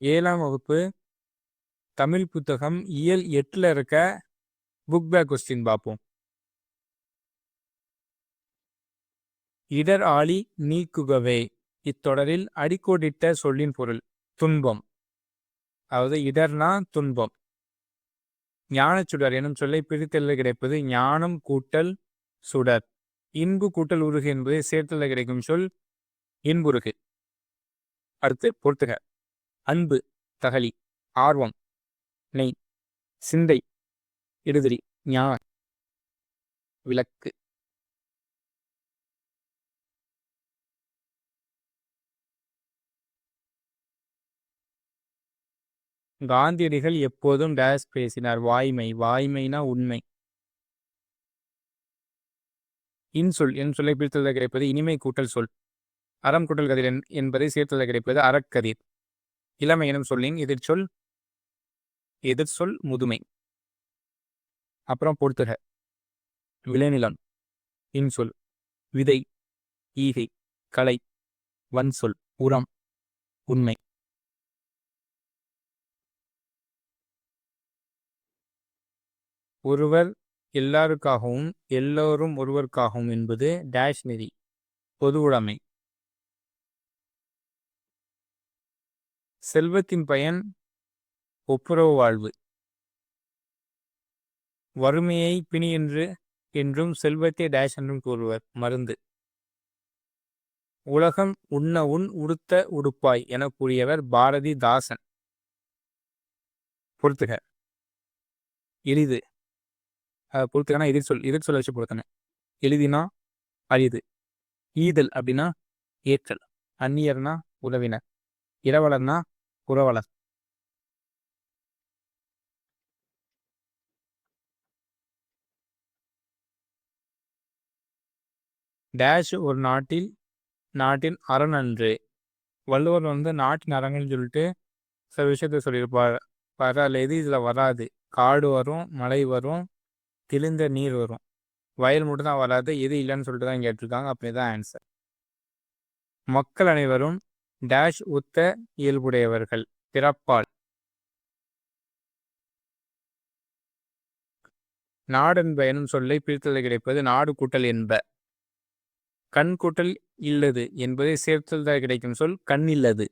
7ஆம் வகுப்பு தமிழ் புத்தகம் இயல் 8ல் இருக்க புக் பேக் கொஸ்டின் பார்ப்போம். இடர் ஆழி நீக்குகவே. இத்தொடரில் அடிக்கோடிட்ட சொல்லின் பொருள் துன்பம். அதாவது இடர்னா துன்பம். ஞானச்சுடர் எனும் சொல்லை பிரித்தெழுத கிடைப்பது ஞானம் கூட்டல் சுடர். இன்பு கூட்டல் உருகு என்பதை சேர்த்தெழுத கிடைக்கும் சொல் இன்புருகு. அடுத்து பொறுத்துக. அன்பு தகலி, ஆர்வம் நெய், சிந்தை இடுதிரி, ஞான விளக்கு. காந்தியடிகள் எப்போதும் டேஸ் பேசினார். வாய்மை. வாய்மைனா உண்மை. இன்சொல் என் சொல்லை பிரித்தெழுத கிடைப்பது இனிமை கூட்டல் சொல். அறம் கூட்டல் கதிர் என்பதை சேர்த்தெழுத கிடைப்பது அறக்கதிர். இளமை எனும் சொல்லின் எதிர்ச்சொல் முதுமை. அப்புறம் பொறுத்துக. விளைநிலம் இன்சொல். விதை, ஈகை, கலை, வன்சொல், உரம், உண்மை. ஒருவர் எல்லாருக்காகவும் எல்லோரும் ஒருவருக்காகவும் என்பது டேஷ் நெறி பொதுவுடைமை. செல்வத்தின் பயன் ஒப்புரவு வாழ்வு. வறுமையை பிணி என்றும் செல்வத்தை டேஷ் என்றும் கூறுவர் மருந்து. உலகம் உண்ண உன் உடுத்த உடுப்பாய் என கூறியவர் பாரதிதாசன். பொறுத்துக. எளிது பொறுத்துக்கனா எதிர்ச்சொல் வச்சு பொறுத்தன. எளிதினா அரிது. ஈதல் அப்படின்னா ஏற்றல். அந்நியர்னா உறவினர். இரவலர்னா புறவலர். டேஷ் ஒரு நாட்டின் அரண் அன்று. வள்ளுவர் நாட்டின் அறங்கள்னு சொல்லிட்டு சில விஷயத்த சொல்லியிருப்பார். பரவாயில்ல, எது இதில் வராது. காடு வரும், மழை வரும், தெளிந்த நீர் வரும், வயல் மட்டும் தான் வராது. எது இல்லைன்னு சொல்லிட்டு தான் கேட்டிருக்காங்க. அப்படிதான் ஆன்சர். மக்கள் அனைவரும் டேஷ் ஒத்த இயல்புடையவர்கள் பிறப்பால். நாடென்ப எனும் சொல்லை பிரித்தெழுத கிடைப்பது நாடு கூட்டல் என்ப. கண் கூட்டல் இல்லது என்பதை சேர்த்தெழுத கிடைக்கும் சொல் கண் இல்லது.